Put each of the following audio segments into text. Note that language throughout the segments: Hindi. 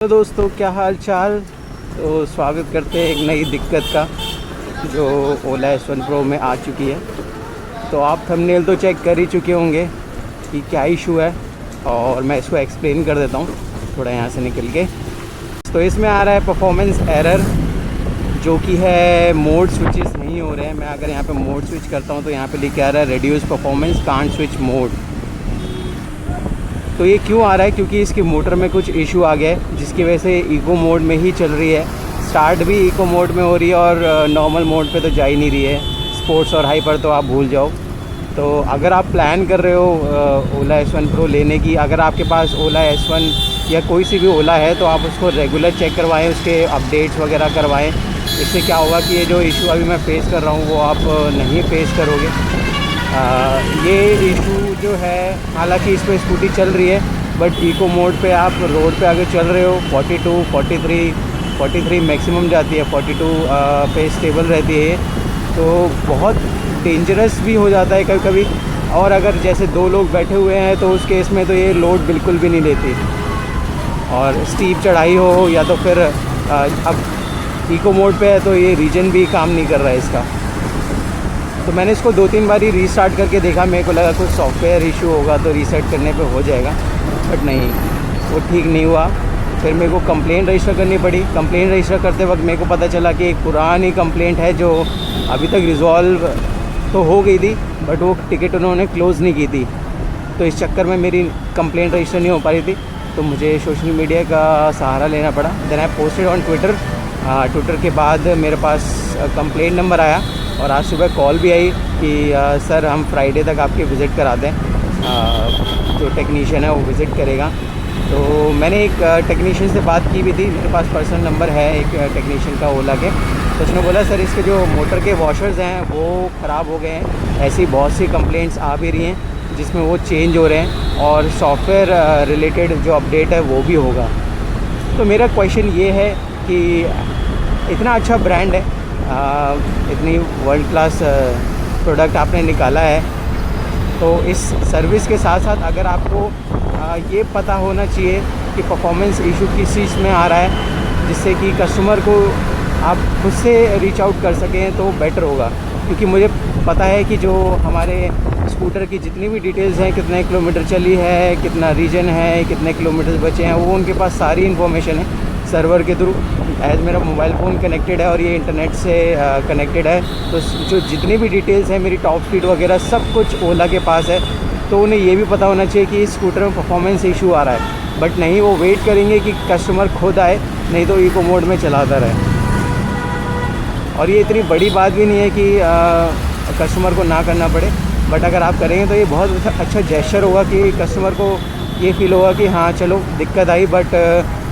तो दोस्तों क्या हाल चाल। तो स्वागत करते हैं एक नई दिक्कत का जो ओला S1 Pro में आ चुकी है। तो आप थंबनेल तो चेक कर ही चुके होंगे कि क्या इशू है, और मैं इसको एक्सप्लेन कर देता हूँ थोड़ा यहाँ से निकल के। तो इसमें आ रहा है परफॉर्मेंस एरर, जो कि है मोड स्विचेस नहीं हो रहे हैं। मैं अगर यहाँ पे मोड स्विच करता हूँ तो यहाँ पे लिखा आ रहा है reduce performance can't switch mode. तो ये क्यों आ रहा है? क्योंकि इसकी मोटर में कुछ इशू आ गया है, जिसकी वजह से इको मोड में ही चल रही है। स्टार्ट भी इको मोड में हो रही है और नॉर्मल मोड पे तो जा ही नहीं रही है। स्पोर्ट्स और हाई पर तो आप भूल जाओ। तो अगर आप प्लान कर रहे हो ओला S1 Pro लेने की, अगर आपके पास ओला S1 या कोई सी भी ओला है, तो आप उसको रेगुलर चेक करवाएं, उसके अपडेट्स वगैरह करवाएं। इससे क्या होगा कि ये जो इशू अभी मैं फ़ेस कर रहा हूँ वो आप नहीं फेस करोगे। ये इशू जो है, हालांकि इस पर स्कूटी चल रही है, बट इको मोड पे आप रोड पे अगर चल रहे हो 42, 43 मैक्सिमम जाती है, 42 पे स्टेबल रहती है। तो बहुत डेंजरस भी हो जाता है कभी कभी। और अगर जैसे दो लोग बैठे हुए हैं तो उस केस में तो ये लोड बिल्कुल भी नहीं लेती। और स्टीप चढ़ाई हो या तो फिर अब इको मोड पे है तो ये रीजन भी काम नहीं कर रहा है इसका। तो मैंने इसको 2-3 बार ही रीस्टार्ट करके देखा। मेरे को लगा कुछ सॉफ्टवेयर इशू होगा तो रीसेट करने पे हो जाएगा, बट नहीं, वो ठीक नहीं हुआ। फिर मेरे को कंप्लेंट रजिस्टर करनी पड़ी। कंप्लेंट रजिस्टर करते वक्त मेरे को पता चला कि एक पुरानी कंप्लेंट है जो अभी तक रिज़ॉल्व तो हो गई थी, बट वो टिकट उन्होंने क्लोज़ नहीं की थी। तो इस चक्कर में मेरी कंप्लेंट रजिस्टर नहीं हो पा रही थी, तो मुझे सोशल मीडिया का सहारा लेना पड़ा। Then I posted on Twitter. Twitter के बाद मेरे पास कंप्लेंट नंबर आया, और आज सुबह कॉल भी आई कि सर हम फ्राइडे तक आपके विज़िट करा दें। जो टेक्नीशियन है वो विज़िट करेगा। तो मैंने एक टेक्नीशियन से बात की भी थी, मेरे पास पर्सनल नंबर है एक टेक्नीशियन का ओला के। तो उसने बोला सर इसके जो मोटर के वॉशर्स हैं वो ख़राब हो गए हैं। ऐसी बहुत सी कंप्लेंट्स आ भी रही हैं जिसमें वो चेंज हो रहे हैं, और सॉफ्टवेयर रिलेटेड जो अपडेट है वो भी होगा। तो मेरा क्वेश्चन ये है कि इतना अच्छा ब्रांड है, इतनी वर्ल्ड क्लास प्रोडक्ट आपने निकाला है, तो इस सर्विस के साथ साथ अगर आपको ये पता होना चाहिए कि परफॉर्मेंस इशू किस चीज़ में आ रहा है, जिससे कि कस्टमर को आप खुद से रीच आउट कर सकें तो बेटर होगा। क्योंकि मुझे पता है कि जो हमारे स्कूटर की जितनी भी डिटेल्स हैं, कितने किलोमीटर चली है, कितना रीजन है, कितने किलोमीटर बचे हैं, वो उनके पास सारी इन्फॉर्मेशन है सर्वर के थ्रू। एज मेरा मोबाइल फ़ोन कनेक्टेड है और ये इंटरनेट से कनेक्टेड है, तो जो जितनी भी डिटेल्स हैं, मेरी टॉप स्पीड वगैरह सब कुछ ओला के पास है। तो उन्हें ये भी पता होना चाहिए कि इस स्कूटर में परफॉर्मेंस इशू आ रहा है, बट नहीं, वो वेट करेंगे कि कस्टमर खुद आए, नहीं तो इको मोड में चलाता रहे। और ये इतनी बड़ी बात भी नहीं है कि कस्टमर को ना करना पड़े, बट अगर आप करेंगे तो ये बहुत अच्छा जेस्चर होगा कि कस्टमर को ये फील होगा कि हाँ चलो दिक्कत आई, बट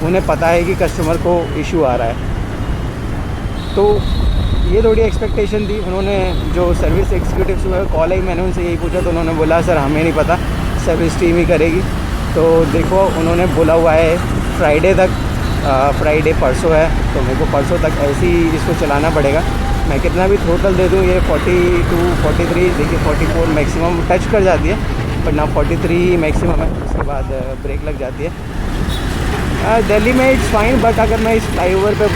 उन्हें पता है कि कस्टमर को इशू आ रहा है। तो ये थोड़ी एक्सपेक्टेशन थी। उन्होंने जो सर्विस एग्जीक्यूटिव सुबह कॉल आई, मैंने उनसे यही पूछा तो उन्होंने बोला सर हमें नहीं पता, सर्विस टीम ही करेगी। तो देखो उन्होंने बोला हुआ है फ्राइडे तक, फ्राइडे परसों है, तो मेरे को परसों तक ऐसे ही इसको चलाना पड़ेगा। मैं कितना भी थ्रोटल दे दूँ, ये 42, 43, देखिए 44 मैक्सिमम टच कर जाती है, बट ना 43 मैक्सिमम है, उसके बाद ब्रेक लग जाती है। दिल्ली में इट्स फाइन, बट अगर मैं इस फ्लाईओवर पे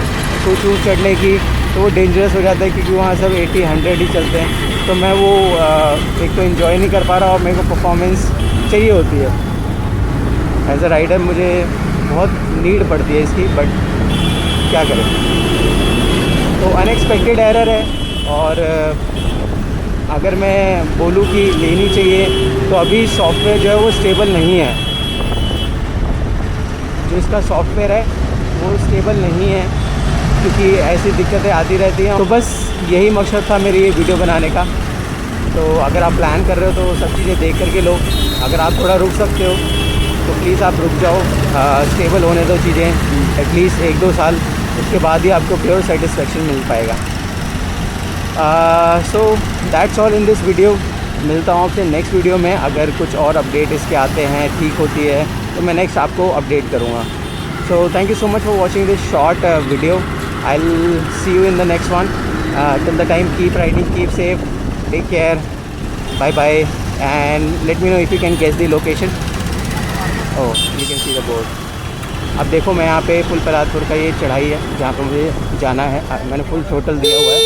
सोचूँ चढ़ने की तो वो डेंजरस हो जाता है, क्योंकि वहाँ सब 80-100 ही चलते हैं। तो मैं वो एक तो इन्जॉय नहीं कर पा रहा, और मेरे को परफॉर्मेंस चाहिए होती है। एज अ राइडर मुझे बहुत नीड पड़ती है इसकी, बट क्या करें। तो अनएक्सपेक्टेड एरर है, और अगर मैं बोलूँ कि लेनी चाहिए तो अभी सॉफ्टवेयर जो है वो स्टेबल नहीं है। जो इसका सॉफ्टवेयर है वो स्टेबल नहीं है, क्योंकि ऐसी दिक्कतें आती रहती हैं। तो बस यही मकसद था मेरी ये वीडियो बनाने का। तो अगर आप प्लान कर रहे हो तो सब चीज़ें देख करके लो। अगर आप थोड़ा रुक सकते हो तो प्लीज़ आप रुक जाओ, स्टेबल होने दो चीज़ें एटलीस्ट 1-2 साल, उसके बाद ही आपको प्योर सेटिस्फेक्शन मिल पाएगा। So that's all in this video. मिलता हूँ आपसे नेक्स्ट वीडियो में। अगर कुछ और अपडेट इसके आते हैं, ठीक होती है, तो मैं नेक्स्ट आपको अपडेट करूँगा। So thank you so much for watching this short video. I will see you in the next one. Till the time keep riding, keep safe, take care, bye bye, and let me know if you can guess the location. Oh, you can see the board. अब देखो मैं यहाँ पे फुल परागपुर का ये चढ़ाई है जहाँ पे मुझे जाना है। मैंने फुल थ्रोटल दिया हुआ है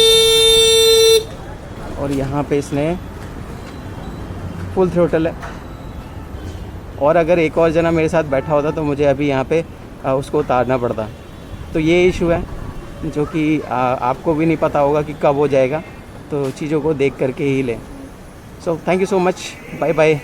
और यहाँ पे इसने फुल थ्रोटल है। और अगर एक और जना मेरे साथ बैठा होता तो मुझे अभी यहाँ पे उसको उतारना पड़ता। तो ये इशू है जो कि आपको भी नहीं पता होगा कि कब हो जाएगा, तो चीज़ों को देख करके ही लें। So thank you so much, bye bye.